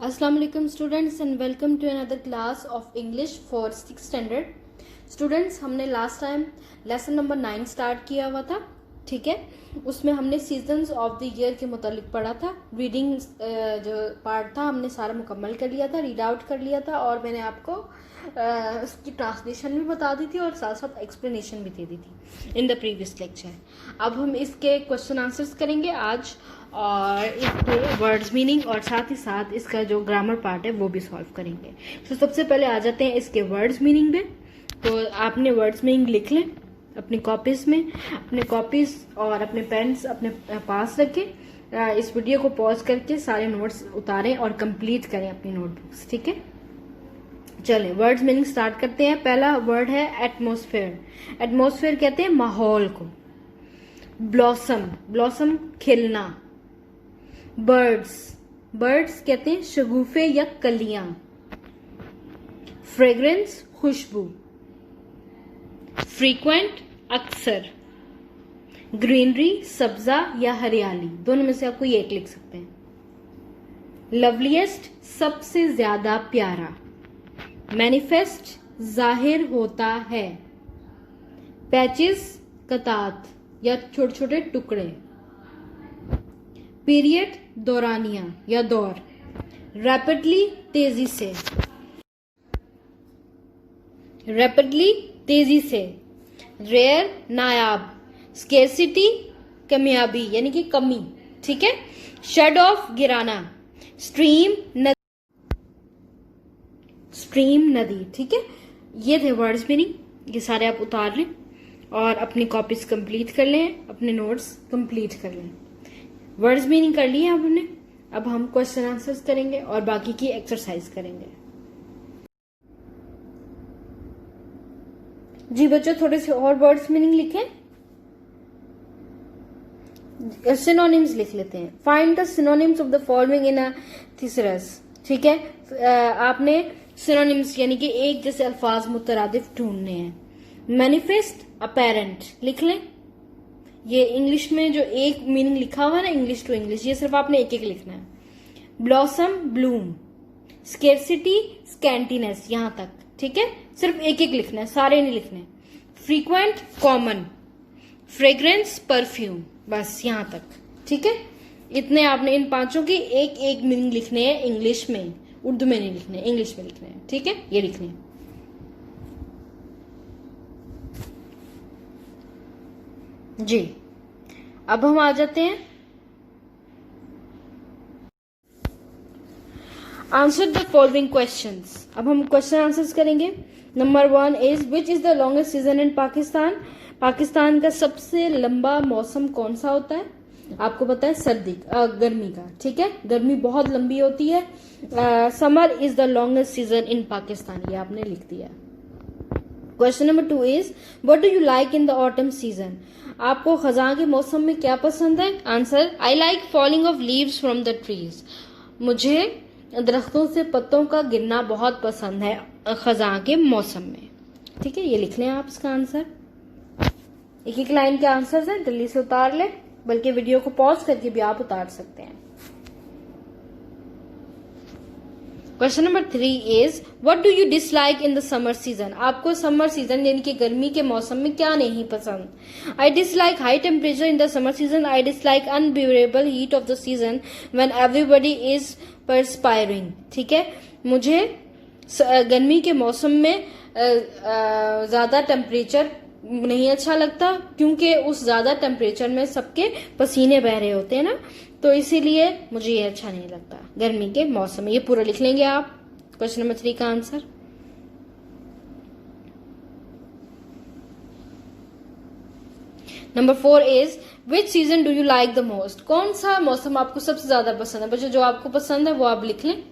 Assalamu alaikum students and welcome to another class of English for 6th standard. Students हमने last time lesson number 9 start किया हुआ था, ठीक है। उसमें हमने सीजन्स ऑफ द ईयर के मुतालिक पढ़ा था। रीडिंग जो पार्ट था हमने सारा मुकम्मल कर लिया था, रीड आउट कर लिया था और मैंने आपको उसकी ट्रांसलेशन भी बता दी थी और साथ साथ एक्सप्लेनेशन भी दे दी थी इन द प्रीवियस लेक्चर। अब हम इसके क्वेश्चन आंसर्स करेंगे आज और इसके वर्ड्स मीनिंग और साथ ही साथ इसका जो ग्रामर पार्ट है वो भी सॉल्व करेंगे। तो सबसे पहले आ जाते हैं इसके वर्ड्स मीनिंग में। तो आपने वर्ड्स मीनिंग लिख लें अपनी कॉपीज में, अपने कॉपीज और अपने पेन्स अपने पास रखें। इस वीडियो को पॉज करके सारे नोट्स उतारें और कंप्लीट करें अपनी नोटबुक्स, ठीक है। चलें वर्ड्स मीनिंग स्टार्ट करते हैं। पहला वर्ड है एटमॉस्फेयर। एटमॉस्फेयर कहते हैं माहौल को। ब्लॉसम, ब्लॉसम खिलना। बर्ड्स, बर्ड्स कहते हैं शगुफे या कलियां। फ्रेग्रेंस खुशबू। फ्रीक्वेंट अक्सर। ग्रीनरी सब्जा या हरियाली, दोनों में से आप कोई एक लिख सकते हैं। लवलीएस्ट सबसे ज्यादा प्यारा। मैनिफेस्ट जाहिर होता है। पैचेस कतात या छोटे छोटे टुकड़े। पीरियड दौरानिया या दौर। रैपिडली तेजी से। रैपिडली तेजी से। रेयर नायाब। स्केर्सिटी कमियाबी यानी कि कमी, ठीक है। शेड ऑफ गिराना। स्ट्रीम नदी, स्ट्रीम नदी, ठीक है। ये थे वर्ड्स मीनिंग, ये सारे आप उतार लें और अपनी कॉपीज कंप्लीट कर लें, अपने नोट्स कंप्लीट कर लें। वर्ड्स मीनिंग कर लिए हमने, अब हम क्वेश्चन आंसर्स करेंगे और बाकी की एक्सरसाइज करेंगे। जी बच्चों थोड़े से और वर्ड्स मीनिंग लिखें। सिनोनिम्स लिख लेते हैं। Find the synonyms of the following in a thesaurus, ठीक है। आपने सिनोनिम्स यानी कि एक जैसे अल्फाज मुतरादिफ ढूंढने हैं। मैनिफेस्ट अपेरेंट लिख लें। ये इंग्लिश में जो एक मीनिंग लिखा हुआ है ना, इंग्लिश टू इंग्लिश, ये सिर्फ आपने एक एक लिखना है। Blossom Bloom. स्केर्सिटी स्कैंटीनेस, यहां तक, ठीक है। सिर्फ एक एक लिखना है, सारे नहीं लिखने। Frequent common. फ्रेग्रेंस परफ्यूम, बस यहां तक, ठीक है। इतने आपने इन पांचों की एक एक मीनिंग लिखने हैं इंग्लिश में, उर्दू में नहीं लिखने, इंग्लिश में लिखने हैं, ठीक है। ये लिखने हैं। जी अब हम आ जाते हैं आंसर द फॉलोइंग क्वेश्चंस। अब हम क्वेश्चन आंसर्स करेंगे। Number 1 is which is the longest season in Pakistan. Pakistan का सबसे लंबा मौसम कौन सा होता है? आपको पता है सर्दी गर्मी का, ठीक है। गर्मी बहुत लंबी होती है। Summer is the longest season in Pakistan, ये आपने लिख दिया। Question number 2 is what do you like in the autumn season. आपको खजां के मौसम में क्या पसंद है? Answer I like falling of leaves from the trees. मुझे दरख्तों से पत्तों का गिरना बहुत पसंद है खजां के मौसम में, ठीक है। ये लिख लें आप इसका आंसर। एक एक लाइन के आंसर है, जल्दी से उतार लें, बल्कि वीडियो को पॉज करके भी आप उतार सकते हैं। Question number 3 is what do you dislike in the summer season. आपको समर सीजन यानी कि गर्मी के मौसम में क्या नहीं पसंद? I dislike high temperature in the summer season. I dislike unbearable heat of the season when everybody is perspiring, ठीक है। मुझे गर्मी के मौसम में ज्यादा टेम्परेचर नहीं अच्छा लगता, क्योंकि उस ज्यादा टेम्परेचर में सबके पसीने बह रहे होते हैं ना, तो इसीलिए मुझे ये अच्छा नहीं लगता गर्मी के मौसम में। ये पूरा लिख लेंगे आप क्वेश्चन नंबर 3 का answer. Number 4 is which season do you like the most. कौन सा मौसम आपको सबसे ज्यादा पसंद है? बच्चों जो आपको पसंद है वो आप लिख लें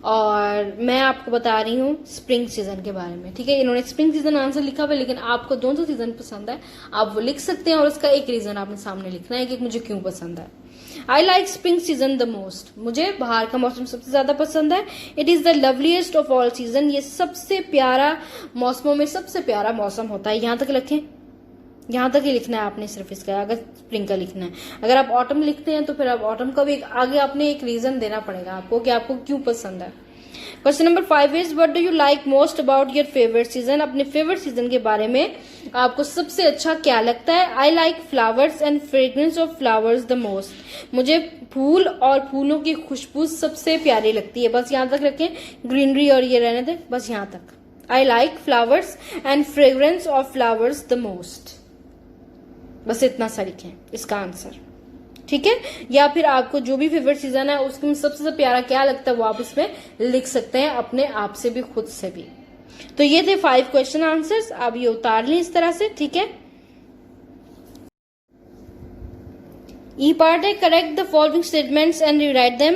और मैं आपको बता रही हूँ स्प्रिंग सीजन के बारे में, ठीक है। इन्होंने स्प्रिंग सीजन आंसर लिखा हुआ है, लेकिन आपको कौन सा सीजन पसंद है आप वो लिख सकते हैं और उसका एक रीजन आपने सामने लिखना है कि मुझे क्यों पसंद है। I like spring season the most. मुझे बाहर का मौसम सबसे ज्यादा पसंद है। It is the loveliest of all season. ये सबसे प्यारा मौसमों में सबसे प्यारा मौसम होता है, यहां तक लिखें, यहाँ तक ही लिखना है आपने सिर्फ इसका, अगर स्प्रिंग का लिखना है। अगर आप ऑटम लिखते हैं तो फिर आप ऑटम का भी आगे आपने एक रीजन देना पड़ेगा आपको कि आपको क्यों पसंद है। Question number 5 is what do you like most about your favourite season. अपने फेवरेट सीजन के बारे में आपको सबसे अच्छा क्या लगता है। I like flowers and fragrance of flowers the most. मुझे फूल और फूलों की खुशबू सबसे प्यारी लगती है। बस यहाँ तक रखें, ग्रीनरी और ये रहने दें, बस यहाँ तक। I like flowers and fragrance of flowers the most, बस इतना सा लिखें इसका आंसर, ठीक है। या फिर आपको जो भी फेवरेट सीजन है उसमें सबसे प्यारा क्या लगता है वो आप इसमें लिख सकते हैं, अपने आप से भी खुद से भी। तो ये थे 5 क्वेश्चन आंसर्स, आप ये उतार लें इस तरह से, ठीक है। ई पार्ट है correct the following statements and rewrite them,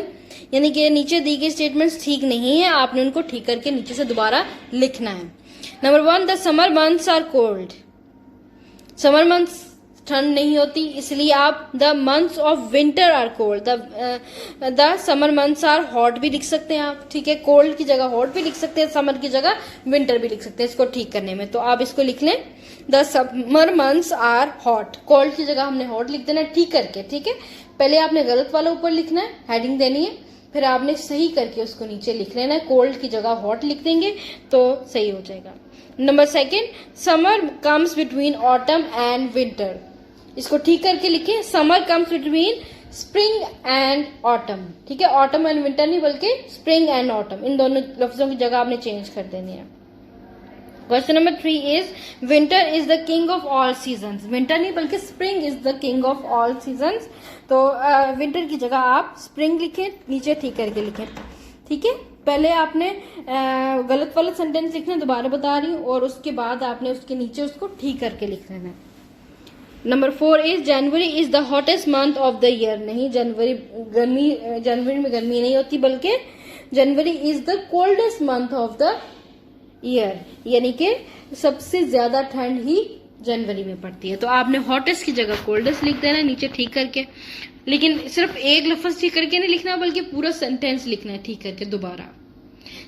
यानी कि नीचे दी गई स्टेटमेंट्स ठीक नहीं है, आपने उनको ठीक करके नीचे से दोबारा लिखना है। Number 1, the summer months are cold. Summer months ठंड नहीं होती, इसलिए आप the months of winter are cold. The summer months are hot भी लिख सकते हैं आप, ठीक है। कोल्ड की जगह हॉट भी लिख सकते हैं, समर की जगह विंटर भी लिख सकते हैं इसको ठीक करने में। तो आप इसको लिख लें, the summer months are hot. Cold की जगह हमने हॉट लिख देना है ठीक करके, ठीक है। पहले आपने गलत वाला ऊपर लिखना है, हेडिंग देनी है, फिर आपने सही करके उसको नीचे लिख लेना है। कोल्ड की जगह हॉट लिख देंगे तो सही हो जाएगा। Number 2, summer comes between autumn and winter. इसको ठीक करके लिखें, summer comes between spring and autumn, ठीक है। ऑटम एंड विंटर नहीं बल्कि स्प्रिंग एंड ऑटम, इन दोनों लफ्जों की जगह आपने चेंज कर देनी है। Question number 3 is winter is the king of all seasons. Winter नहीं बल्कि spring is the king of all seasons. तो विंटर की जगह आप स्प्रिंग लिखें, नीचे ठीक करके लिखें, ठीक है। पहले आपने गलत वाला सेंटेंस लिखना, दोबारा बता रही हूँ, और उसके बाद आपने उसके नीचे उसको ठीक करके लिख लेना है। Number 4 is January is the hottest month of the year. नहीं, जनवरी में गर्मी नहीं होती, बल्कि जनवरी is the coldest month of the year, यानी कि सबसे ज्यादा ठंड ही जनवरी में पड़ती है। तो आपने हॉटेस्ट की जगह कोल्डेस्ट लिख देना नीचे ठीक करके, लेकिन सिर्फ एक लफ्ज ठीक करके नहीं लिखना बल्कि पूरा सेंटेंस लिखना है ठीक करके दोबारा।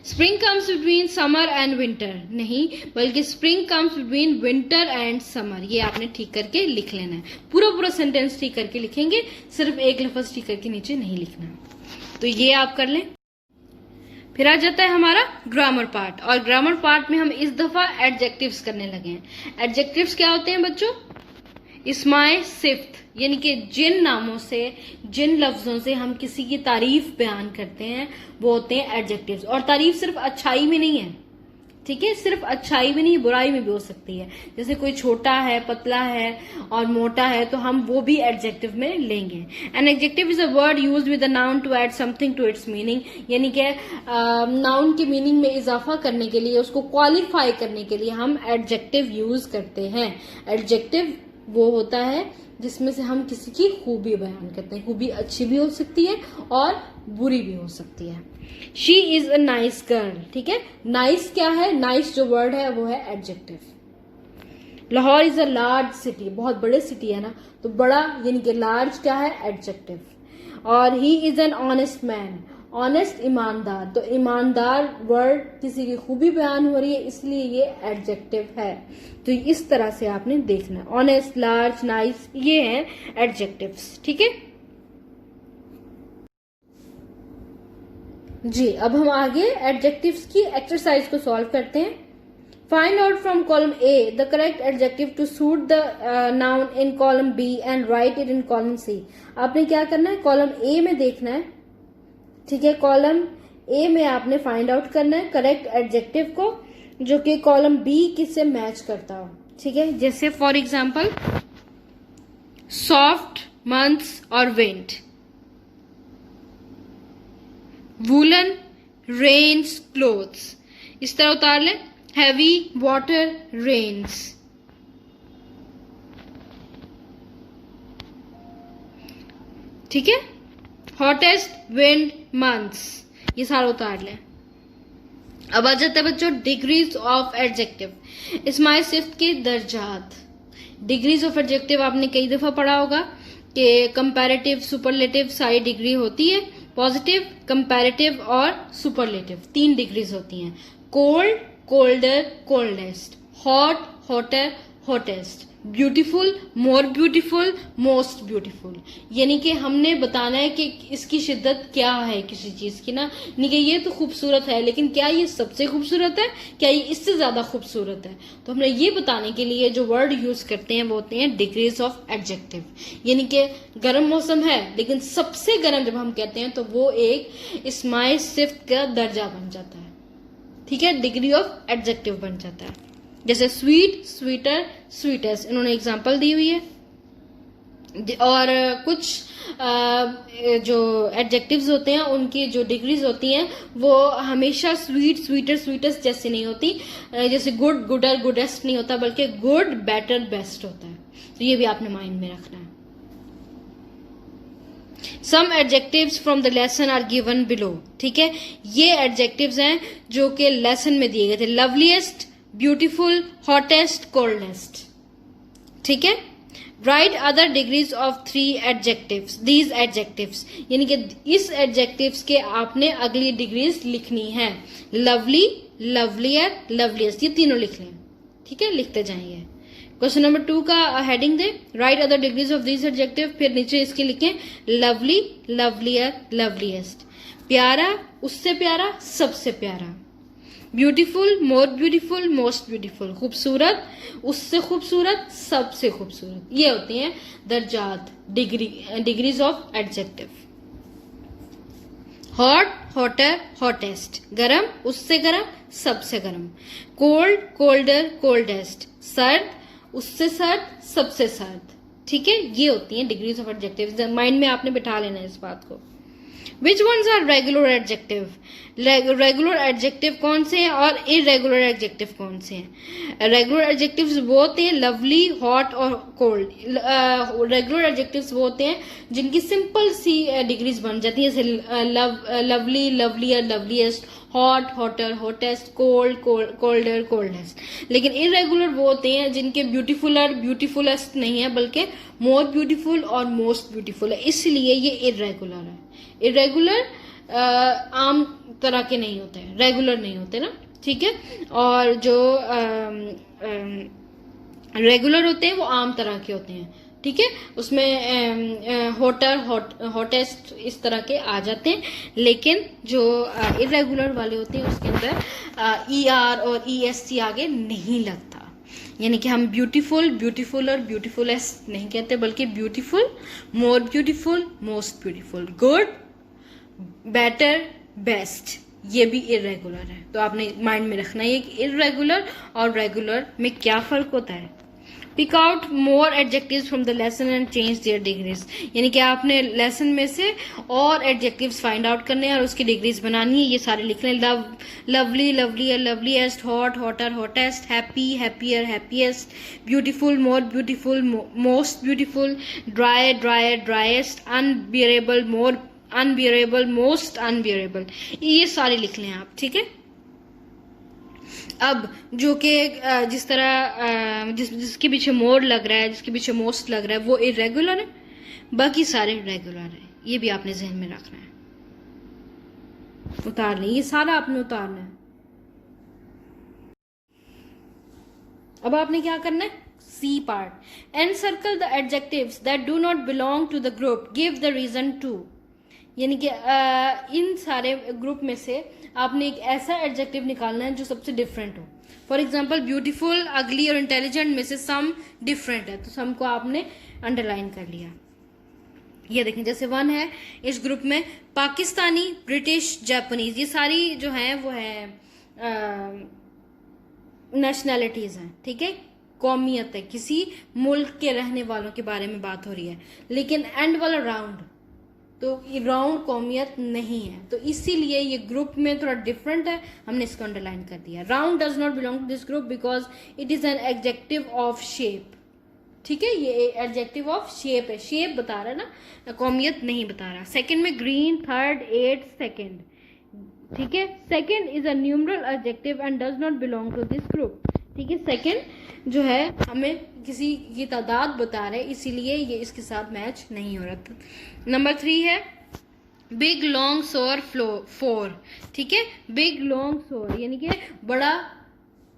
Spring comes between summer and winter, नहीं बल्कि spring comes between winter and summer, ये आपने ठीक करके लिख लेना है। पूरा सेंटेंस ठीक करके लिखेंगे, सिर्फ एक लफ्ज ठीक करके नीचे नहीं लिखना। तो ये आप कर लें। फिर आ जाता है हमारा ग्रामर पार्ट, और ग्रामर पार्ट में हम इस दफा एडजेक्टिव्स करने लगे हैं। एडजेक्टिव्स क्या होते हैं बच्चों? इस्माए सिफ्त, यानी कि जिन नामों से, जिन लफ्जों से हम किसी की तारीफ बयान करते हैं वो होते हैं एडजेक्टिव्स। और तारीफ सिर्फ अच्छाई में नहीं है, ठीक है, सिर्फ अच्छाई में नहीं, बुराई में भी हो सकती है। जैसे कोई छोटा है, पतला है और मोटा है, तो हम वो भी एडजेक्टिव में लेंगे। An adjective is a word used with a noun to add something to its meaning, यानी कि नाउन की मीनिंग में इजाफा करने के लिए, उसको क्वालिफाई करने के लिए हम एडजेक्टिव यूज करते हैं। एडजेक्टिव वो होता है जिसमें से हम किसी की खूबी बयान करते हैं। खूबी अच्छी भी हो सकती है और बुरी भी हो सकती है। She is a nice girl, ठीक है। नाइस क्या है? नाइस जो वर्ड है वो है adjective. Lahore is a large city, बहुत बड़े सिटी है ना, तो बड़ा यानी कि लार्ज क्या है? एडजेक्टिव। और he is an honest man, honest ईमानदार, तो ईमानदार वर्ड किसी की खूबी बयान हो रही है इसलिए ये एडजेक्टिव है। तो इस तरह से आपने देखना है। ऑनेस्ट, लार्ज, नाइस, ये हैं एडजेक्टिव्स, ठीक है जी। अब हम आगे एडजेक्टिव्स की एक्सरसाइज को सॉल्व करते हैं। Find out from column A the correct adjective to suit the noun in column B and write it in column C. आपने क्या करना है? कॉलम ए में देखना है, ठीक है। कॉलम ए में आपने फाइंड आउट करना है करेक्ट एडजेक्टिव को जो कि कॉलम बी किससे मैच करता हो, ठीक है। जैसे फॉर एग्जाम्पल सॉफ्ट, मंथ्स और विंड, वूलन, रेन्स, क्लोथ्स, इस तरह उतार लें। हैवी, वाटर, रेन्स, ठीक है। हॉटेस्ट, विंड, मंथ्स, ये सारा उतार लें। अब आ जाता है बच्चों डिग्रीज ऑफ एडजेक्टिव। इस्माइल सिफ्त के दर्जात। डिग्रीज ऑफ एडजेक्टिव आपने कई दफा पढ़ा होगा कि कंपैरेटिव, सुपरलेटिव सारी डिग्री होती है। पॉजिटिव, कंपैरेटिव और सुपरलेटिव 3 डिग्रीज होती हैं। Cold, colder, coldest, hot, hotter, hottest, beautiful, more beautiful, most beautiful. यानी कि हमने बताना है कि इसकी शिद्दत क्या है किसी चीज की ना, नहीं कि ये तो खूबसूरत है लेकिन क्या ये सबसे खूबसूरत है, क्या ये इससे ज्यादा खूबसूरत है। तो हमने ये बताने के लिए जो वर्ड यूज करते हैं वो होते हैं डिग्रीज ऑफ एडजेक्टिव। यानी कि गर्म मौसम है लेकिन सबसे गर्म जब हम कहते हैं तो वो एक इस्माइल सिफ्त का दर्जा बन जाता है, ठीक है, डिग्री ऑफ एडजेक्टिव बन जाता है। जैसे स्वीट, स्वीटर, स्वीटेस्ट, इन्होंने एग्जांपल दी हुई है। और कुछ जो एडजेक्टिव्स होते हैं उनकी जो डिग्रीज होती हैं वो हमेशा स्वीट, स्वीटर, स्वीटेस्ट जैसे नहीं होती। जैसे गुड, गुडर, गुडेस्ट नहीं होता, बल्कि गुड, बेटर, बेस्ट होता है। तो ये भी आपने माइंड में रखना है। Some adjectives from the lesson are given below, ठीक है, ये एडजेक्टिव्स हैं जो कि लेसन में दिए गए थे। लवलीस्ट, ब्यूटीफुल, हॉटेस्ट, कोल्डेस्ट, ठीक है। Right other degrees of 3 adjectives, these adjectives, यानी कि इस एडजेक्टिव्स के आपने अगली डिग्रीज लिखनी है। लवली, लवलियर, लवलीस्ट, ये तीनों लिख लें, ठीक है, लिखते जाइए। क्वेश्चन नंबर 2 का heading they, right other degrees of this adjective, फिर नीचे इसके लिखें लवली, लवलियर, लवलीस्ट। प्यारा, उससे प्यारा, सबसे प्यारा। Beautiful, more beautiful, most beautiful. खूबसूरत, उससे खूबसूरत, सबसे खूबसूरत। ये होती हैं दर्जात, degrees of adjective. Hot, hotter, hottest. गरम, उससे गरम, सबसे गरम। Cold, colder, coldest. सर्द, उससे सर्द, सबसे सर्द, ठीक है। ये होती हैं डिग्रीज ऑफ एडजेक्टिव। माइंड में आपने बिठा लेना है इस बात को। Which ones are regular adjective, regular adjective कौन से हैं और इरेगुलर एडजेक्टिव कौन से हैं। रेगुलर एडजेक्टिव्स वो होते हैं लवली, हॉट और कोल्ड। रेगुलर एडजेक्टिव्स वो होते हैं जिनकी सिंपल सी डिग्रीज बन जाती हैं, जैसे lovely, lovelier, loveliest, hot, hotter, hottest, cold, colder, coldest. लेकिन इरेगुलर वो होते हैं जिनके ब्यूटीफुलर, ब्यूटीफुलेस्ट नहीं है बल्कि मोर ब्यूटीफुल और मोस्ट ब्यूटीफुल है, इसलिए ये इरेगुलर है। इरेगुलर आम तरह के नहीं होते हैं, रेगुलर नहीं होते ना, ठीक है। और जो रेगुलर होते हैं वो आम तरह के होते हैं, ठीक है। उसमें हॉटर, हॉटेस्ट इस तरह के आ जाते हैं, लेकिन जो इरेगुलर वाले होते हैं उसके अंदर ER और EST आगे नहीं लगता। यानी कि हम ब्यूटीफुल, ब्यूटीफुल और ब्यूटीफुलेस्ट नहीं कहते बल्कि beautiful, more beautiful, most beautiful, good, better, best. ये भी इरेगुलर है, तो आपने माइंड में रखना है कि इरेगुलर और रेगुलर में क्या फर्क होता है। Pick out more adjectives from the lesson and change their degrees, यानी कि आपने लेसन में से और एडजेक्टिव्स फाइंड आउट करने हैं और उसकी डिग्रीज बनानी है। ये सारे लिख लें। Love, lovely, lovelier, loveliest, hot, hotter, hottest, happy, happier, happiest, beautiful, more beautiful, most beautiful, dry, drier, driest, unbearable, more unbearable, most unbearable. ये सारे लिख लें आप, ठीक है। अब जो कि जिस तरह जिसके पीछे मोर लग रहा है, जिसके पीछे मोस्ट लग रहा है, वो इरेगुलर है, बाकी सारे रेगुलर है। ये भी आपने जहन में रखना है। उतार लें, ये सारा आपने उतारना है। अब आपने क्या करना है, C part. Encircle the adjectives that do not belong to the group, give the reason too. यानी कि इन सारे ग्रुप में से आपने एक ऐसा एडजेक्टिव निकालना है जो सबसे डिफरेंट हो। फॉर एग्जाम्पल ब्यूटीफुल, अगली और इंटेलिजेंट में से सम डिफरेंट है, तो सम को आपने अंडरलाइन कर लिया। ये देखें, जैसे 1 है इस ग्रुप में पाकिस्तानी, ब्रिटिश, जापानीज, ये सारी जो है वो है नेशनैलिटीज हैं, ठीक है, कौमियत है, किसी मुल्क के रहने वालों के बारे में बात हो रही है। लेकिन एंड वाला राउंड, तो ये राउंड कौमियत नहीं है, तो इसीलिए ये ग्रुप में थोड़ा डिफरेंट है, हमने इसको अंडरलाइन कर दिया। Round does not belong to this group because it is an adjective of shape, ठीक है, ये एडजेक्टिव ऑफ शेप है, शेप बता रहा है ना, कौमियत नहीं बता रहा। सेकंड में ग्रीन, थर्ड, 8, सेकंड, ठीक है। Second is a numeral adjective and does not belong to this group, ठीक है। सेकंड जो है हमें किसी की तादाद बता रहे, इसीलिए ये इसके साथ मैच नहीं हो रहा था। नंबर 3 है बिग, लॉन्ग, सोर, फ्लो, 4, ठीक है। बिग, लॉन्ग, सोर यानी कि बड़ा,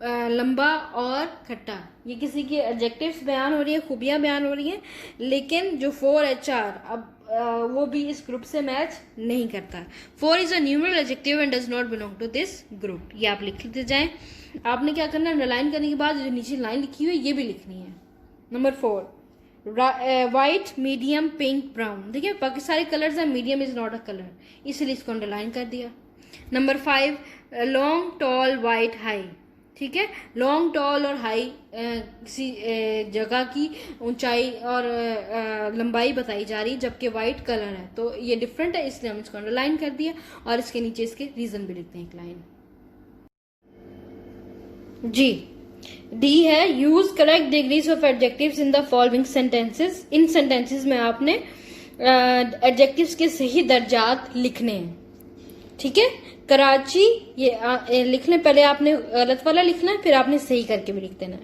लंबा और खट्टा, ये किसी की एडजेक्टिव्स बयान हो रही है, खूबियां बयान हो रही हैं, लेकिन जो 4HR अब वो भी इस ग्रुप से मैच नहीं करता। 4 is a numeral adjective and does not belong to this group. ये आप लिख लेते जाएं। आपने क्या करना है, अंडरलाइन करने के बाद जो नीचे लाइन लिखी हुई है ये भी लिखनी है। Number 4, white, medium, pink, brown. देखिए बाकी सारे कलर्स हैं, medium is not a colour, इसलिए इसको अंडरलाइन कर दिया। Number 5, long, tall, white, high. ठीक है, लॉन्ग, टॉल और हाई किसी जगह की ऊंचाई और लंबाई बताई जा रही, जबकि वाइट कलर है तो ये डिफरेंट है, इसलिए हम इसको अंडरलाइन कर दिया और इसके नीचे इसके रीजन भी लिखते हैं एक लाइन। जी, डी है, use correct degrees of adjectives in the following sentences. In sentences में आपने एडजेक्टिव्स के सही दर्जात लिखने हैं। ठीक है, कराची, ये लिख लें, पहले आपने गलत वाला लिखना है, फिर आपने सही करके भी लिख देना है।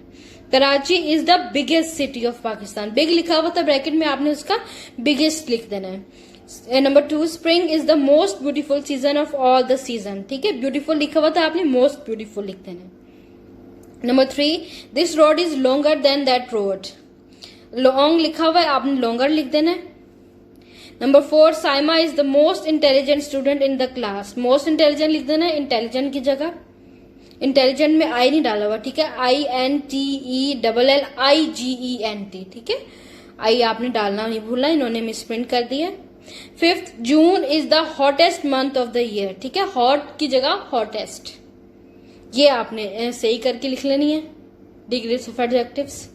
Karachi is the biggest city of Pakistan. Big लिखा हुआ था ब्रैकेट में, आपने उसका बिगेस्ट लिख देना है। Number 2, spring is the most beautiful season of all the season. ठीक है, ब्यूटीफुल लिखा हुआ था, आपने मोस्ट ब्यूटीफुल लिख देना है। Number 3, this road is longer than that road. Long लिखा हुआ है, आपने लॉन्गर लिख देना है। Number 4, Saima is the most intelligent student in the class. Most intelligent लिख देना है इंटेलिजेंट की जगह। इंटेलिजेंट में आई नहीं डाला हुआ, ठीक है, INTELLIGENT। ठीक है, आई आपने डालना नहीं भूलना, इन्होंने मिसप्रिंट कर दिया। 5th, June is the hottest month of the year. ठीक है, हॉट की जगह हॉटेस्ट, ये आपने सही करके लिख लेनी है डिग्रीज ऑफ एडजेक्टिव्स।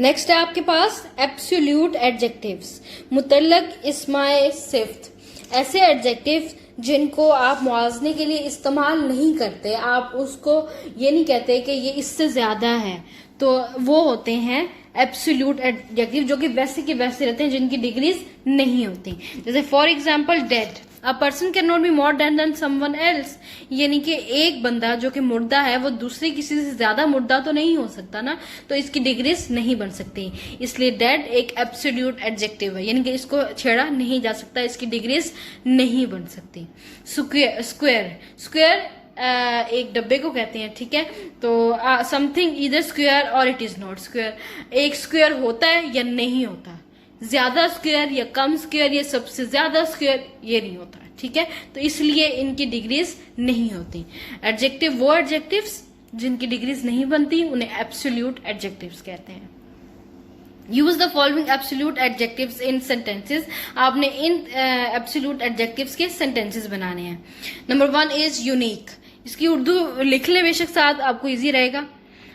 नेक्स्ट है आपके पास एब्सोल्यूट एडजेक्टिव्स, मुतल्लक, इस्माए सिफ्त। ऐसे एडजेक्टिव जिनको आप मुआवजे के लिए इस्तेमाल नहीं करते, आप उसको ये नहीं कहते कि ये इससे ज्यादा है, तो वो होते हैं एब्सोल्यूट एडजेक्टिव, जो कि वैसे के वैसे रहते हैं, जिनकी डिग्रीज नहीं होती। जैसे for example dead, a person can not be more dead than someone else. यानी कि एक बंदा जो कि मुर्दा है वो दूसरे किसी से ज्यादा मुर्दा तो नहीं हो सकता ना, तो इसकी डिग्रीज नहीं बन सकती, इसलिए डेड एक एब्सोल्यूट एडजेक्टिव है, यानी कि इसको छेड़ा नहीं जा सकता, इसकी डिग्रीज नहीं बन सकती। स्क्वायर, स्क्वायर एक डब्बे को कहते हैं। ठीक है, तो समथिंग इधर स्क्वायर और इट इज नॉट स्क्वायर। एक स्क्वायर होता है या नहीं होता, ज्यादा स्क्वायर या कम स्क्वायर या सबसे ज्यादा स्क्वायर, ये नहीं होता। ठीक है, तो इसलिए इनकी डिग्रीज नहीं होती। एडजेक्टिव वो एडजेक्टिव्स जिनकी डिग्रीज नहीं बनती उन्हें एब्सोल्यूट एडजेक्टिव्स कहते हैं। Use the following absolute adjectives in sentences. आपने इन एब्सोल्यूट एडजेक्टिव्स के सेंटेंसेस बनाने हैं। Number 1 is unique. इसकी उर्दू लिख ले बेशक, साथ आपको इजी रहेगा।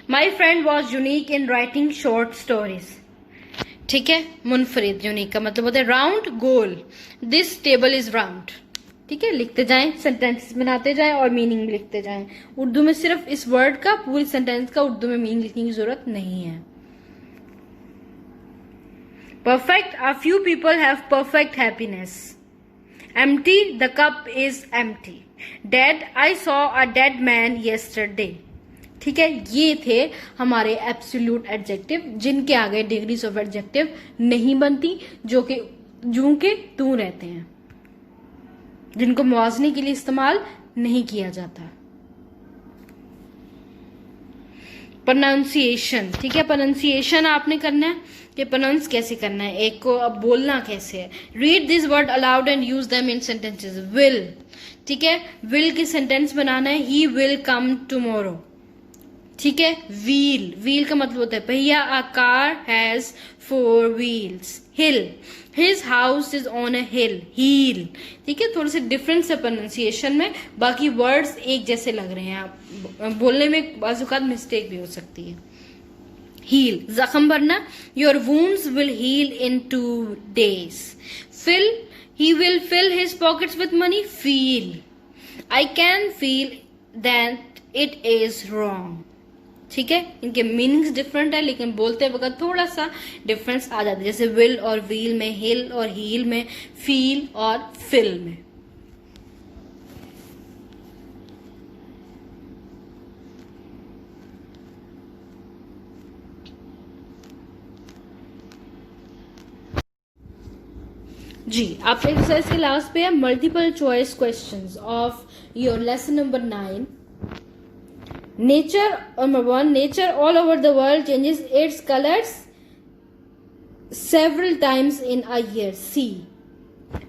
My friend was unique in writing short stories. ठीक है, मुनफरिद, यूनिक का मतलब होता है round, goal. This table is round. ठीक है, लिखते जाएं, सेंटेंस बनाते जाएं और मीनिंग लिखते जाएं। उर्दू में सिर्फ इस वर्ड का, पूरी सेंटेंस का उर्दू में मीनिंग लिखने की जरूरत नहीं है। Perfect, a few people have perfect happiness. Empty, the cup is empty. Dead, I saw a dead man yesterday. ठीक है, ये थे हमारे एब्सोल्यूट एडजेक्टिव जिनके आगे डिग्रीज ऑफ एडजेक्टिव नहीं बनती, जो कि जू के तू रहते हैं, जिनको मुआवजे के लिए इस्तेमाल नहीं किया जाता। प्रोनाउंसिएशन, ठीक है, प्रोनाउंसिएशन आपने करना है कि प्रोनाउंस कैसे करना है, एक को अब बोलना कैसे है। Read this word allowed and use them in sentences. Will, ठीक है, विल की सेंटेंस बनाना है, ही विल कम टुमारो। ठीक है, व्हील, व्हील का मतलब होता है पहिया। A car has 4 wheels. Hill, his house is on a hill. Heel, ठीक है, थोड़े से डिफरेंस है प्रोनाउंसिएशन में, बाकी वर्ड्स एक जैसे लग रहे हैं, आप बोलने में बाज़-औक़ात मिस्टेक भी हो सकती है। हील, जख्म भरना। Your wounds will heal in 2 days. Fill, he will fill his pockets with money. Feel, I can feel that it is wrong. ठीक है, इनके मीनिंग्स डिफरेंट है, लेकिन बोलते वक्त थोड़ा सा डिफरेंस आ जाता है, जैसे विल और व्हील में, हिल और हील में, फील और फिल में। जी, आप एक्सरसाइज के लास्ट पे है multiple choice questions of your lesson number 9. Nature, number 1, nature all over the world changes its colors several times in a year. C.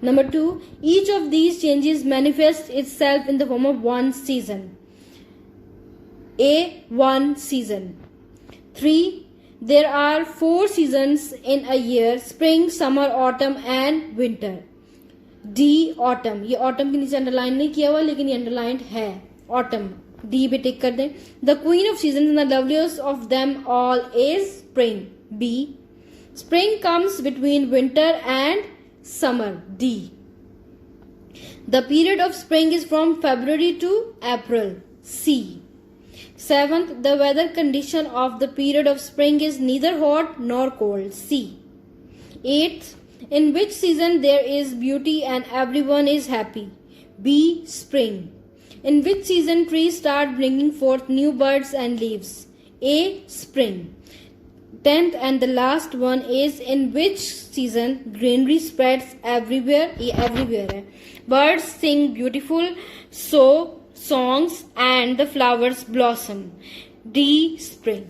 Number 2, each of these changes manifests itself in the form of one season. A. One season. 3. There are 4 seasons in a year: spring, summer, autumn and winter. D. Autumn. ये autumn के नीचे underline नहीं किया हुआ लेकिन ये underlined है. Autumn. D पे टिक कर दें. The queen of seasons and the loveliest of them all is spring. B. Spring comes between winter and summer. D. The period of spring is from February to April. C. 7th, the weather condition of the period of spring is neither hot nor cold. C. 8th, in which season there is beauty and everyone is happy. B. Spring. In which season trees start bringing forth new buds and leaves. A. Spring. 10th and the last one is in which season greenery spreads everywhere. ये everywhere है. Birds sing beautiful songs and the flowers blossom. D. Spring.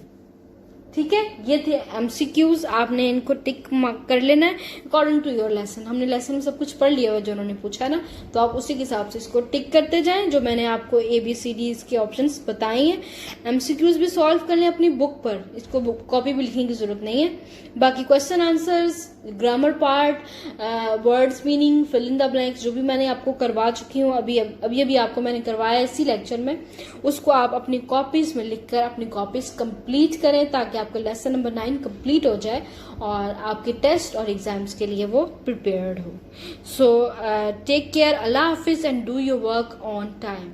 ठीक है, ये थे MCQs. आपने इनको tick mark कर लेना है अकॉर्डिंग टू योर लेसन. हमने लेसन में सब कुछ पढ़ लिया हुआ जो उन्होंने पूछा ना, तो आप उसी के हिसाब से इसको टिक करते जाएं जो मैंने आपको ABCD के ऑप्शंस बताए हैं. MCQs भी सॉल्व कर लें अपनी बुक पर, इसको कॉपी भी लिखने की जरूरत नहीं है. बाकी question answers, grammar part, words meaning, fill in the blanks जो भी मैंने आपको करवा चुकी हूँ अभी आपको मैंने करवाया इसी लेक्चर में, उसको आप अपनी कॉपीज में लिखकर अपनी कॉपीज कंप्लीट करें ताकि आपका लेसन नंबर 9 कंप्लीट हो जाए और आपके टेस्ट और एग्जाम्स के लिए वो प्रिपेयर्ड हो. सो टेक केयर, अल्लाह हाफिज and do your work on time.